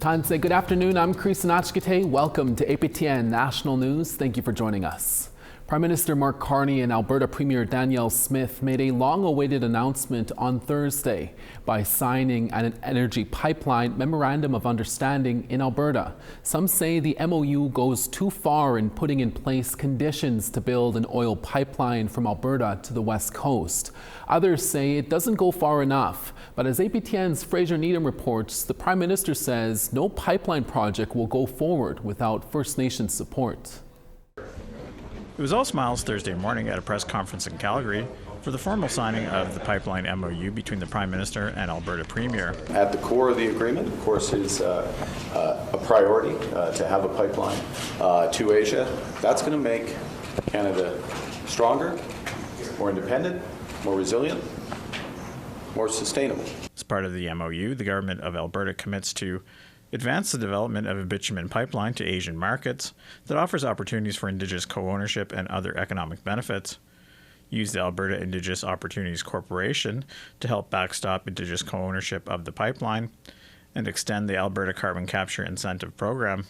Tanse, good afternoon. I'm Chris Nachkite. Welcome to APTN National News. Thank you for joining us. Prime Minister Mark Carney and Alberta Premier Danielle Smith made a long-awaited announcement on Thursday by signing an energy pipeline memorandum of understanding in Alberta. Some say the MOU goes too far in putting in place conditions to build an oil pipeline from Alberta to the west coast. Others say it doesn't go far enough. But as APTN's Fraser Needham reports, the Prime Minister says no pipeline project will go forward without First Nations support. It was all smiles Thursday morning at a press conference in Calgary for the formal signing of the pipeline MOU between the Prime Minister and Alberta Premier. At the core of the agreement, of course, is a priority to have a pipeline to Asia. That's going to make Canada stronger, more independent, more resilient, more sustainable. As part of the MOU, the Government of Alberta commits to advance the development of a bitumen pipeline to Asian markets that offers opportunities for Indigenous co-ownership and other economic benefits, use the Alberta Indigenous Opportunities Corporation to help backstop Indigenous co-ownership of the pipeline, and extend the Alberta Carbon Capture Incentive Program.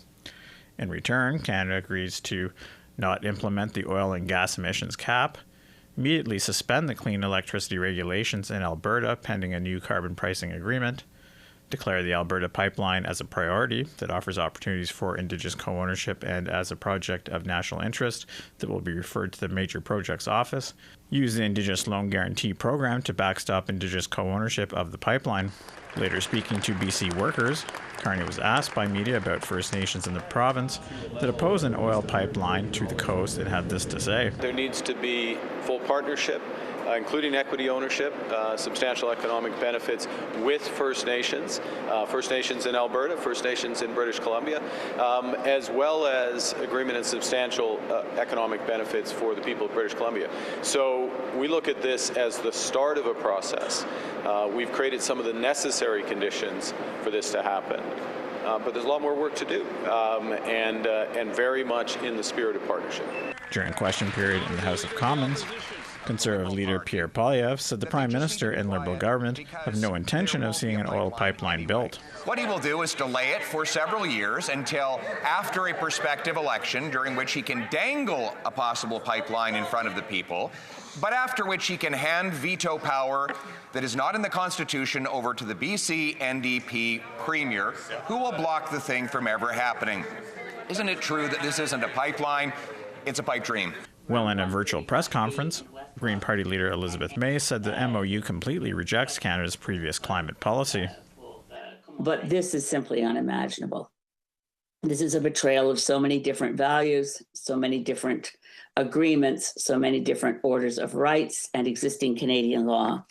In return, Canada agrees to not implement the oil and gas emissions cap, immediately suspend the clean electricity regulations in Alberta pending a new carbon pricing agreement, declare the Alberta pipeline as a priority that offers opportunities for Indigenous co-ownership and as a project of national interest that will be referred to the Major Projects Office, use the Indigenous Loan Guarantee Program to backstop Indigenous co-ownership of the pipeline. Later speaking to BC workers, Carney was asked by media about First Nations in the province that oppose an oil pipeline to the coast and had this to say. There needs to be full partnership, including equity ownership, substantial economic benefits with First Nations in Alberta, First Nations in British Columbia, as well as agreement and substantial economic benefits for the people of British Columbia. So we look at this as the start of a process. We've created some of the necessary conditions for this to happen. But there's a lot more work to do, and very much in the spirit of partnership. During question period in the House of Commons, Conservative leader Pierre Poilievre said the Prime Minister and Liberal government have no intention of seeing an oil pipeline built. What he will do is delay it for several years until after a prospective election during which he can dangle a possible pipeline in front of the people, but after which he can hand veto power that is not in the Constitution over to the BC NDP Premier, who will block the thing from ever happening. Isn't it true that this isn't a pipeline? It's a pipe dream. Well, in a virtual press conference, Green Party leader Elizabeth May said the MOU completely rejects Canada's previous climate policy. But this is simply unimaginable. This is a betrayal of so many different values, so many different agreements, so many different orders of rights and existing Canadian law.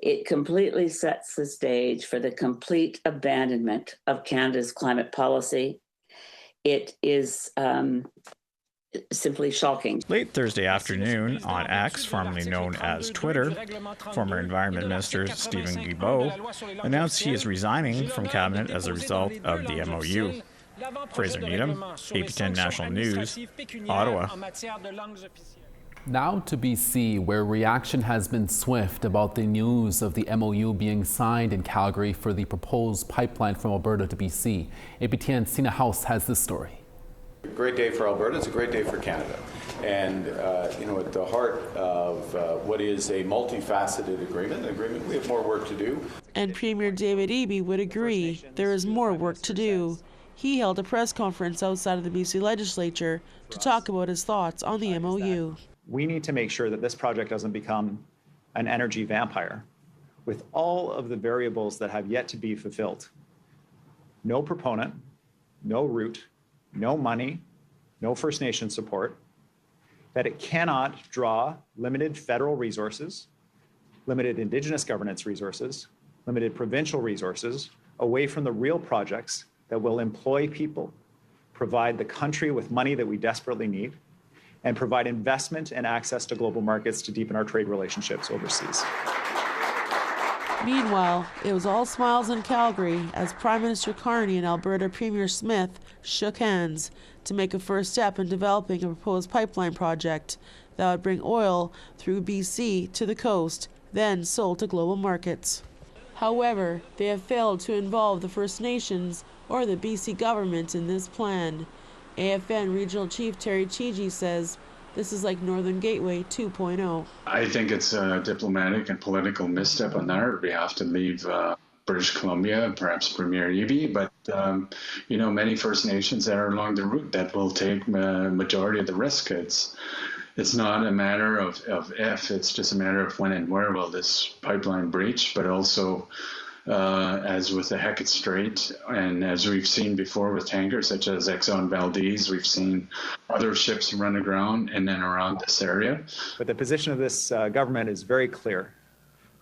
It completely sets the stage for the complete abandonment of Canada's climate policy. It is simply shocking. Late Thursday afternoon on X, formerly known as Twitter, former Environment Minister Stephen Guilbeault announced he is resigning from Cabinet as a result of the MOU. Fraser Needham, APTN National News, Ottawa. Now to BC, where reaction has been swift about the news of the MOU being signed in Calgary for the proposed pipeline from Alberta to BC. APTN's Sina House has this story. A great day for Alberta, it's a great day for Canada. And, at the heart of what is a multifaceted agreement, we have more work to do. And Premier David Eby would agree there is more work to do. He held a press conference outside of the BC legislature to talk about his thoughts on the MOU. We need to make sure that this project doesn't become an energy vampire with all of the variables that have yet to be fulfilled. No proponent, no route, no money, no First Nation support, that it cannot draw limited federal resources, limited Indigenous governance resources, limited provincial resources away from the real projects that will employ people, provide the country with money that we desperately need, and provide investment and access to global markets to deepen our trade relationships overseas. Meanwhile, it was all smiles in Calgary as Prime Minister Carney and Alberta Premier Smith shook hands to make a first step in developing a proposed pipeline project that would bring oil through BC to the coast, then sold to global markets. However, they have failed to involve the First Nations or the BC government in this plan. AFN Regional Chief Terry Chigi says this is like Northern Gateway 2.0. I think it's a diplomatic and political misstep on our behalf to leave British Columbia, perhaps Premier Eby, but many First Nations that are along the route that will take majority of the risk. It's not a matter of if, it's just a matter of when and where will this pipeline breach, but also as with the Hecate Strait, and as we've seen before with tankers such as Exxon Valdez, we've seen other ships run aground in and around this area. But the position of this government is very clear.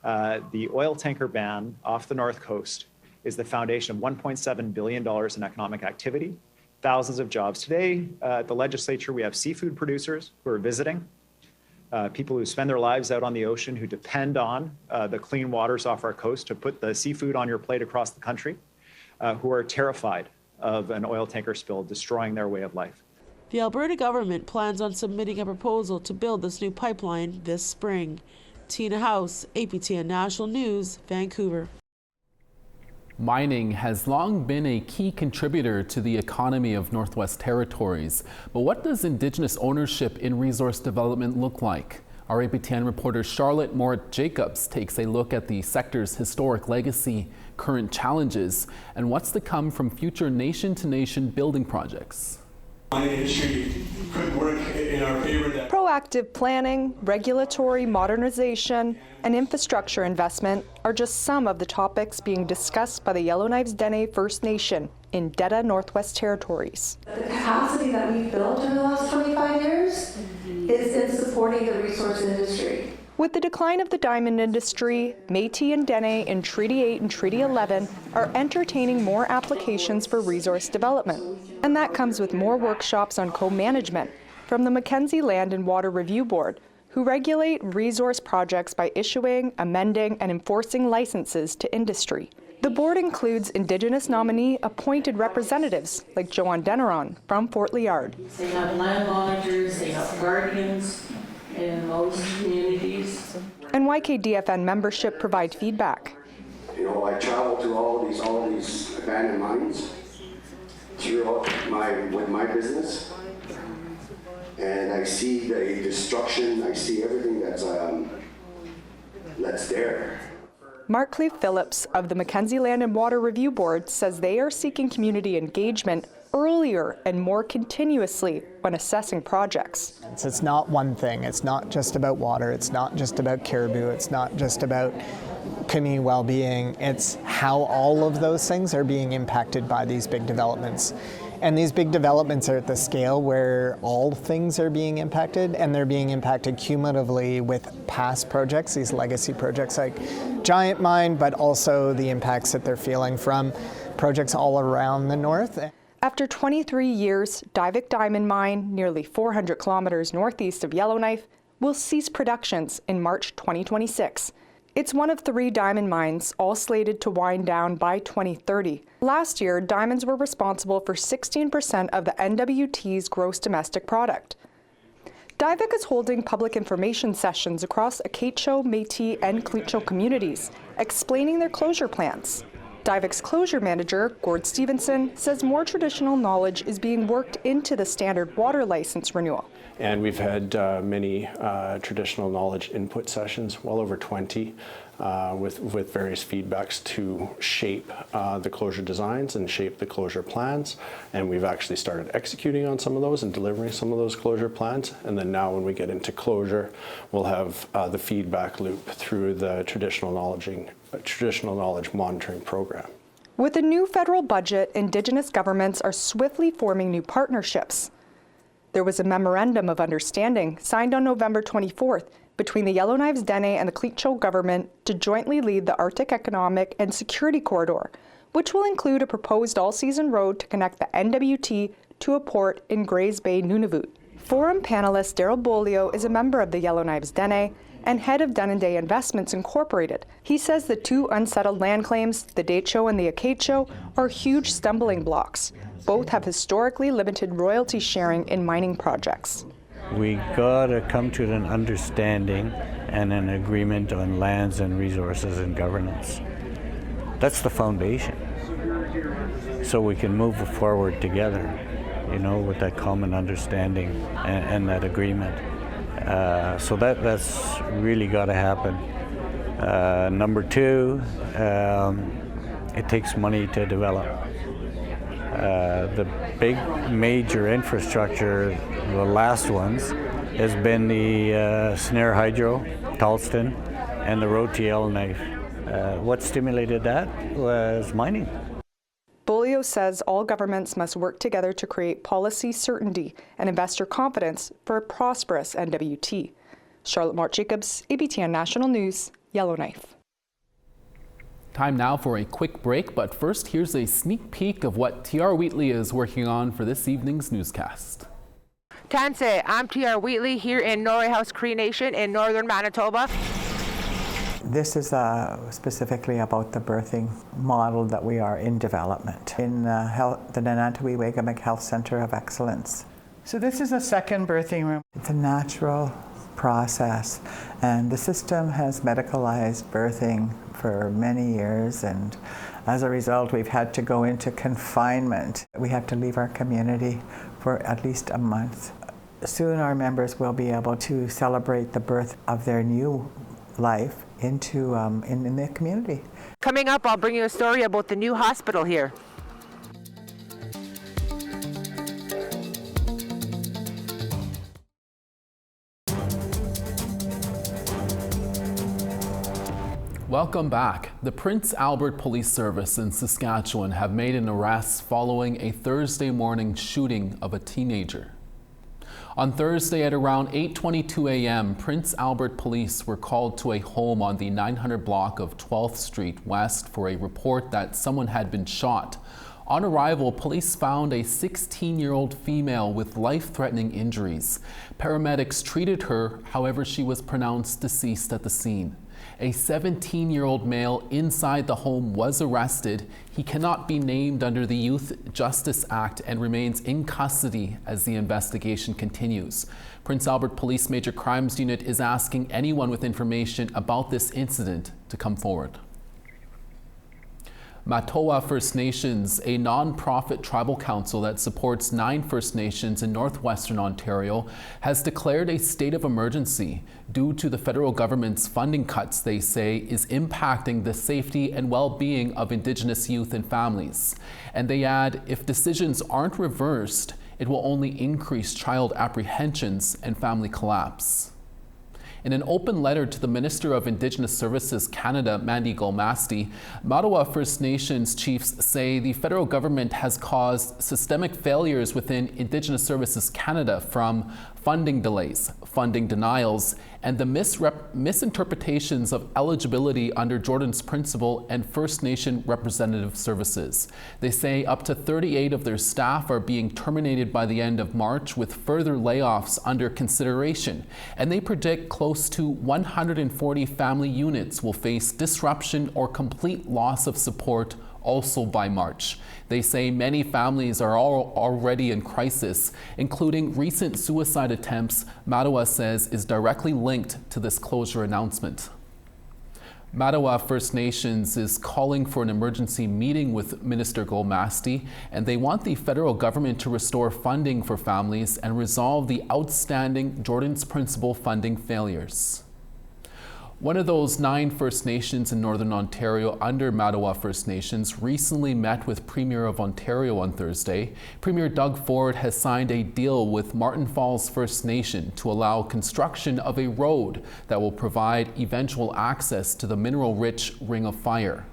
The oil tanker ban off the North Coast is the foundation of $1.7 billion in economic activity, thousands of jobs. Today, at the legislature, we have seafood producers who are visiting, people who spend their lives out on the ocean, who depend on the clean waters off our coast to put the seafood on your plate across the country, who are terrified of an oil tanker spill destroying their way of life. The Alberta government plans on submitting a proposal to build this new pipeline this spring. Tina House, APTN National News, Vancouver. Mining has long been a key contributor to the economy of Northwest Territories. But what does Indigenous ownership in resource development look like? Our APTN reporter Charlotte Morit-Jacobs takes a look at the sector's historic legacy, current challenges, and what's to come from future nation-to-nation building projects. Mining industry could work in our favor. Proactive planning, regulatory modernization, and infrastructure investment are just some of the topics being discussed by the Yellowknives Dene First Nation in Detta, Northwest Territories. The capacity that we've built in the last 25 years is in supporting the resource industry. With the decline of the diamond industry, Métis and Dene in Treaty 8 and Treaty 11 are entertaining more applications for resource development. And that comes with more workshops on co-management from the Mackenzie Land and Water Review Board, who regulate resource projects by issuing, amending, and enforcing licenses to industry. The board includes Indigenous nominee appointed representatives like Joan from Fort Liard. They have land monitors, they have guardians in most communities. And YKDFN membership provide feedback. I travel to all these abandoned mines throughout with my business, and I see the destruction. I see everything that's there. Mark Cleve Phillips of the Mackenzie Land and Water Review Board says they are seeking community engagement earlier and more continuously when assessing projects. It's not one thing. It's not just about water. It's not just about caribou. It's not just about community well-being. It's how all of those things are being impacted by these big developments. And these big developments are at the scale where all things are being impacted, and they're being impacted cumulatively with past projects, these legacy projects like Giant Mine, but also the impacts that they're feeling from projects all around the north. After 23 years, Diavik Diamond Mine, nearly 400 kilometers northeast of Yellowknife, will cease productions in March 2026. It's one of 3 diamond mines, all slated to wind down by 2030. Last year, diamonds were responsible for 16% of the NWT's gross domestic product. Diavik is holding public information sessions across Acacho, Métis, and Klitschko communities, explaining their closure plans. Divik's closure manager, Gord Stevenson, says more traditional knowledge is being worked into the standard water license renewal. And we've had many traditional knowledge input sessions, well over 20, with various feedbacks to shape the closure designs and shape the closure plans. And we've actually started executing on some of those and delivering some of those closure plans. And then now when we get into closure, we'll have the feedback loop through the traditional knowledge monitoring program. With the new federal budget, Indigenous governments are swiftly forming new partnerships. There was a memorandum of understanding signed on November 24th between the Yellowknives Dene and the Klitschko government to jointly lead the Arctic Economic and Security Corridor, which will include a proposed all-season road to connect the NWT to a port in Grays Bay, Nunavut. Forum panelist Daryl Bolio is a member of the Yellowknives Dene and head of Denendeh Investments Incorporated. He says the 2 unsettled land claims, the Deitcho and the Acacho, are huge stumbling blocks. Both have historically limited royalty sharing in mining projects. We gotta come to an understanding and an agreement on lands and resources and governance. That's the foundation. so we can move forward together, you know, with that common understanding and that agreement. So that's really got to happen. Number two, it takes money to develop. The big major infrastructure, the last ones, has been the Snare Hydro, Tallston, and the road to Yellowknife. What stimulated that was mining. Beaulieu says all governments must work together to create policy certainty and investor confidence for a prosperous NWT. Charlotte Mort-Jacobs, APTN National News, Yellowknife. Time now for a quick break, but first here's a sneak peek of what TR Wheatley is working on for this evening's newscast. Tanse, I'm TR Wheatley here in Norway House Cree Nation in northern Manitoba. This is specifically about the birthing model that we are in development in the Nanantawee-Wagamik Health Center of Excellence. So this is a second birthing room. It's a natural process, and the system has medicalized birthing for many years, and as a result we've had to go into confinement. We have to leave our community for at least a month. Soon our members will be able to celebrate the birth of their new life into in the community. Coming up, I'll bring you a story about the new hospital here. Welcome back. The Prince Albert Police Service in Saskatchewan have made an arrest following a Thursday morning shooting of a teenager. On Thursday at around 8:22 a.m., Prince Albert police were called to a home on the 900 block of 12th Street West for a report that someone had been shot. On arrival, police found a 16-year-old female with life-threatening injuries. Paramedics treated her, however, she was pronounced deceased at the scene. A 17-year-old male inside the home was arrested. He cannot be named under the Youth Justice Act and remains in custody as the investigation continues. Prince Albert Police Major Crimes Unit is asking anyone with information about this incident to come forward. Matawa First Nations, a non-profit tribal council that supports 9 First Nations in northwestern Ontario, has declared a state of emergency due to the federal government's funding cuts they say is impacting the safety and well-being of Indigenous youth and families. And they add, if decisions aren't reversed, it will only increase child apprehensions and family collapse. In an open letter to the Minister of Indigenous Services Canada, Mandy Golmasti, Matawa First Nations chiefs say the federal government has caused systemic failures within Indigenous Services Canada, from funding delays, funding denials, and the misinterpretations of eligibility under Jordan's Principle and First Nation representative services. They say up to 38 of their staff are being terminated by the end of March, with further layoffs under consideration, and they predict close to 140 family units will face disruption or complete loss of support also by March. They say many families are already in crisis, including recent suicide attempts Matawa says is directly linked to this closure announcement. Matawa First Nations is calling for an emergency meeting with Minister Golmasti, and they want the federal government to restore funding for families and resolve the outstanding Jordan's Principle funding failures. One of those 9 First Nations in Northern Ontario under Matawa First Nations recently met with Premier of Ontario on Thursday. Premier Doug Ford has signed a deal with Martin Falls First Nation to allow construction of a road that will provide eventual access to the mineral-rich Ring of Fire.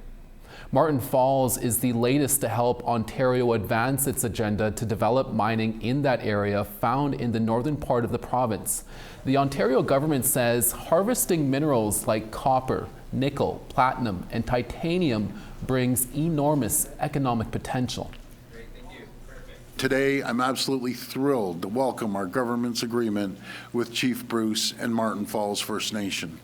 Martin Falls is the latest to help Ontario advance its agenda to develop mining in that area found in the northern part of the province. The Ontario government says harvesting minerals like copper, nickel, platinum, and titanium brings enormous economic potential. Today, I'm absolutely thrilled to welcome our government's agreement with Chief Bruce and Martin Falls First Nation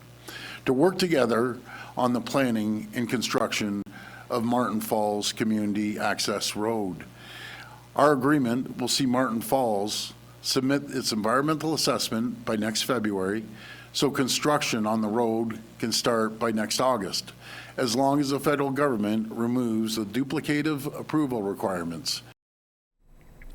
to work together on the planning and construction of Martin Falls Community Access Road. Our agreement will see Martin Falls submit its environmental assessment by next February, so construction on the road can start by next August, as long as the federal government removes the duplicative approval requirements.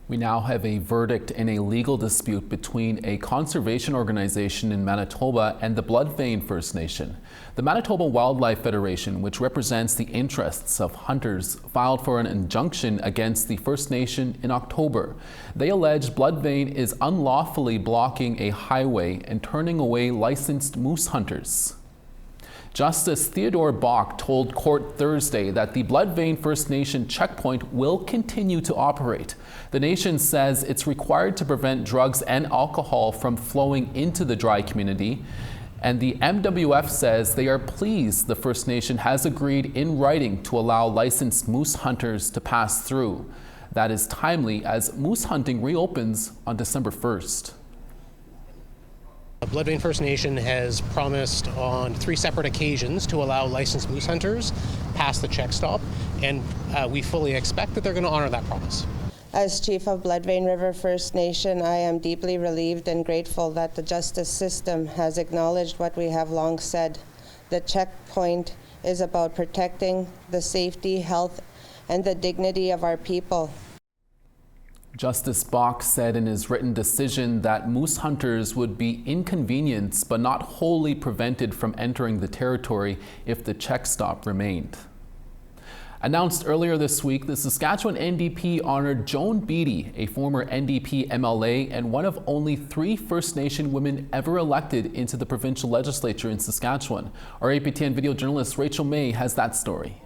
We now have a verdict in a legal dispute between a conservation organization in Manitoba and the Bloodvein First Nation. The Manitoba Wildlife Federation, which represents the interests of hunters, filed for an injunction against the First Nation in October. They allege Bloodvein is unlawfully blocking a highway and turning away licensed moose hunters. Justice Theodore Bach told court Thursday that the Bloodvein First Nation checkpoint will continue to operate. The nation says it's required to prevent drugs and alcohol from flowing into the dry community. And the MWF says they are pleased the First Nation has agreed in writing to allow licensed moose hunters to pass through. That is timely as moose hunting reopens on December 1st. Bloodvein First Nation has promised on 3 separate occasions to allow licensed moose hunters past the check stop, and we fully expect that they're going to honor that promise. As Chief of Bloodvein River First Nation, I am deeply relieved and grateful that the justice system has acknowledged what we have long said. The checkpoint is about protecting the safety, health, and the dignity of our people. Justice Bach said in his written decision that moose hunters would be inconvenienced but not wholly prevented from entering the territory if the check stop remained. Announced earlier this week, the Saskatchewan NDP honored Joan Beatty, a former NDP MLA and one of only 3 First Nation women ever elected into the provincial legislature in Saskatchewan. Our APTN video journalist Rachel May has that story.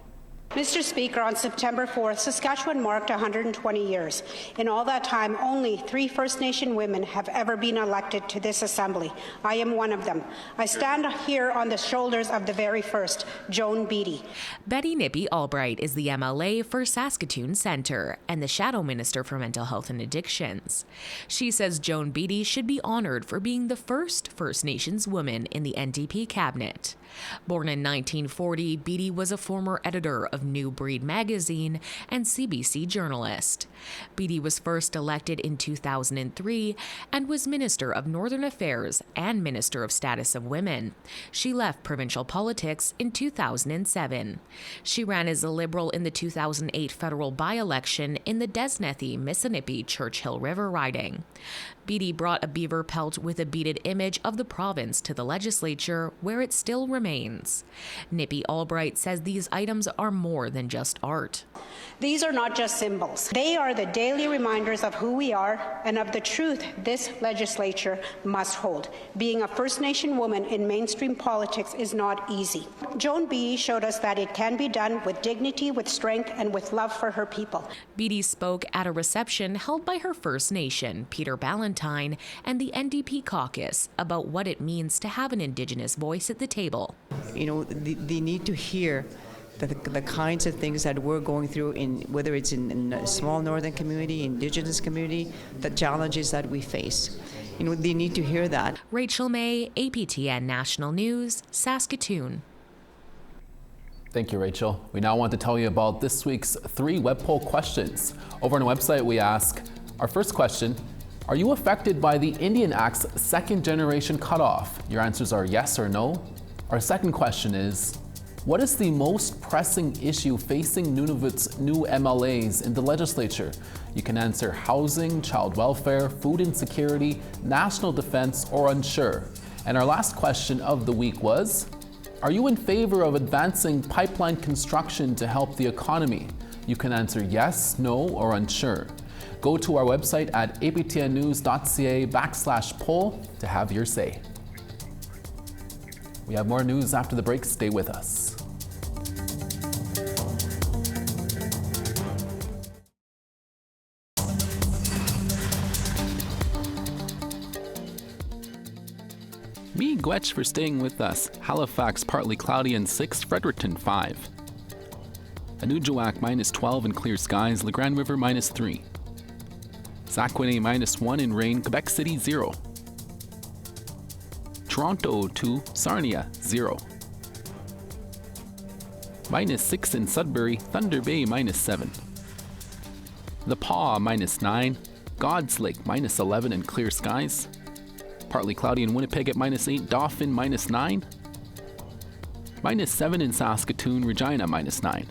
Mr. Speaker, on September 4th, Saskatchewan marked 120 years. In all that time, only 3 First Nation women have ever been elected to this assembly. I am one of them. I stand here on the shoulders of the very first, Joan Beatty. Betty Nippy Albright is the MLA for Saskatoon Centre and the Shadow Minister for Mental Health and Addictions. She says Joan Beatty should be honoured for being the first First Nations woman in the NDP cabinet. Born in 1940, Beatty was a former editor of New Breed magazine and CBC journalist. Beatty was first elected in 2003 and was Minister of Northern Affairs and Minister of Status of Women. She left provincial politics in 2007. She ran as a Liberal in the 2008 federal by-election in the Desnethy-Missinippi-Churchill River riding. Beatty brought a beaver pelt with a beaded image of the province to the legislature, where it still remains. Nippy Albright says these items are more than just art. These are not just symbols. They are the daily reminders of who we are and of the truth this legislature must hold. Being a First Nation woman in mainstream politics is not easy. Joan Beatty showed us that it can be done with dignity, with strength, and with love for her people. Beatty spoke at a reception held by her First Nation, Peter Ballantyne, and the NDP caucus about what it means to have an Indigenous voice at the table. You know, they need to hear the kinds of things that we're going through, in whether it's in a small northern community, Indigenous community, the challenges that we face. You know, they need to hear that. Rachel May, APTN National News, Saskatoon. Thank you, Rachel. We now want to tell you about this week's 3 web poll questions. Over on the website, we ask our first question: are you affected by the Indian Act's second-generation cutoff? Your answers are yes or no. Our second question is: what is the most pressing issue facing Nunavut's new MLAs in the legislature? You can answer housing, child welfare, food insecurity, national defense, or unsure. And our last question of the week was: are you in favor of advancing pipeline construction to help the economy? You can answer yes, no, or unsure. Go to our website at aptnnews.ca/poll to have your say. We have more news after the break. Stay with us. Me Gwetch for staying with us. Halifax partly cloudy and 6, Fredericton 5. Anujiwak -12 and clear skies, La Grande River -3. Zaquinay -1 in rain, Quebec City 0. Toronto 2, Sarnia 0. -6 in Sudbury, Thunder Bay -7. The Paw -9, God's Lake -11 and clear skies. Partly cloudy in Winnipeg at -8, Dauphin -9. -7 in Saskatoon, Regina -9.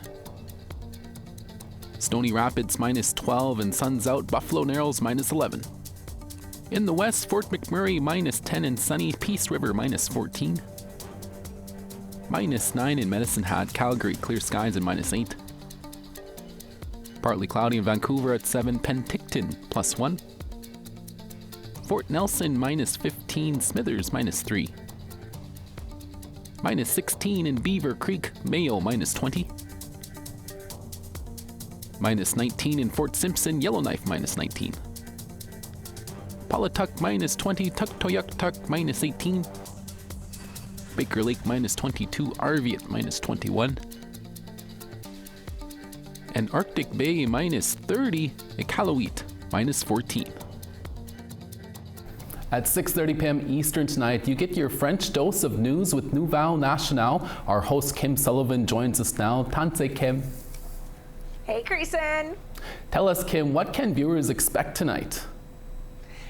Stony Rapids -12 and sun's out, Buffalo Narrows -11. In the west, Fort McMurray -10 and sunny, Peace River -14. -9 in Medicine Hat, Calgary, clear skies and -8. Partly cloudy in Vancouver at 7, Penticton +1. Fort Nelson -15, Smithers -3. -16 in Beaver Creek, Mayo -20. -19 in Fort Simpson, Yellowknife -19. Paulatuck -20, Tuktoyaktuk -18. Baker Lake -22, Arviat -21. And Arctic Bay -30, Iqaluit -14. At 6:30 p.m. Eastern tonight, you get your French dose of news with Nouvelle Nationale. Our host Kim Sullivan joins us now. Tante Kim. Hey, Creason. Tell us, Kim, what can viewers expect tonight?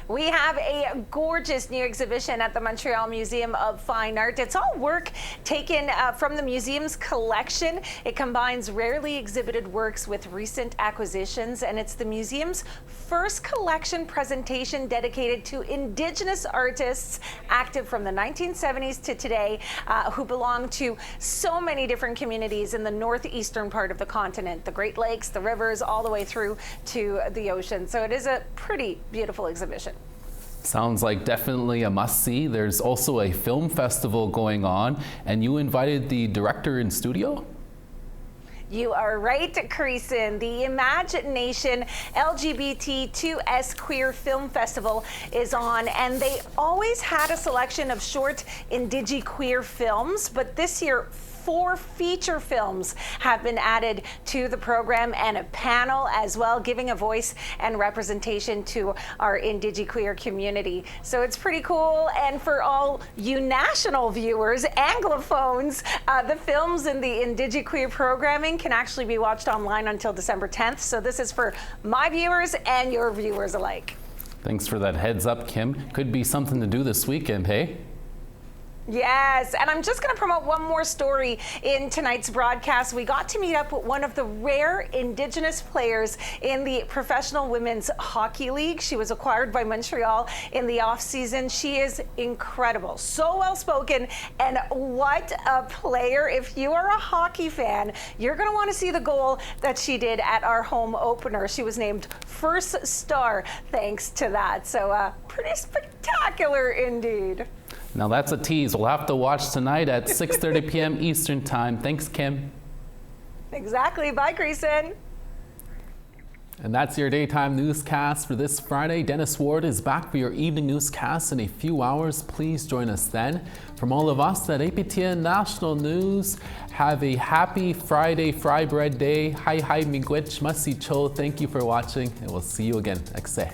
We have a gorgeous new exhibition at the Montreal Museum of Fine Art. It's all work taken from the museum's collection. It combines rarely exhibited works with recent acquisitions, and it's the museum's first collection presentation dedicated to Indigenous artists active from the 1970s to today, who belong to so many different communities in the northeastern part of the continent, the Great Lakes, the rivers, all the way through to the ocean. So it is a pretty beautiful exhibition. Sounds like definitely a must-see. There's also a film festival going on, and you invited the director in studio? You are right, Creason. The Imagination LGBT2S Queer Film Festival is on, and they always had a selection of short Indigi-queer films, but this year 4 feature films have been added to the program, and a panel as well, giving a voice and representation to our Indigi-queer community. So it's pretty cool. And for all you national viewers, Anglophones, the films in the Indigi-queer programming can actually be watched online until December 10th. So this is for my viewers and your viewers alike. Thanks for that heads up, Kim. Could be something to do this weekend, hey? Yes, and I'm just going to promote one more story in tonight's broadcast. We got to meet up with one of the rare Indigenous players in the Professional Women's Hockey League. She was acquired by Montreal in the off-season. She is incredible, so well-spoken, and what a player. If you are a hockey fan, you're going to want to see the goal that she did at our home opener. She was named First Star thanks to that, so pretty spectacular indeed. Now that's a tease. We'll have to watch tonight at 6:30 p.m. Eastern Time. Thanks, Kim. Exactly. Bye, Creason. And that's your daytime newscast for this Friday. Dennis Ward is back for your evening newscast in a few hours. Please join us then. From all of us at APTN National News, have a happy Friday, Fry Bread Day. Hi, miigwech, masi cho. Thank you for watching, and we'll see you again. Ekse.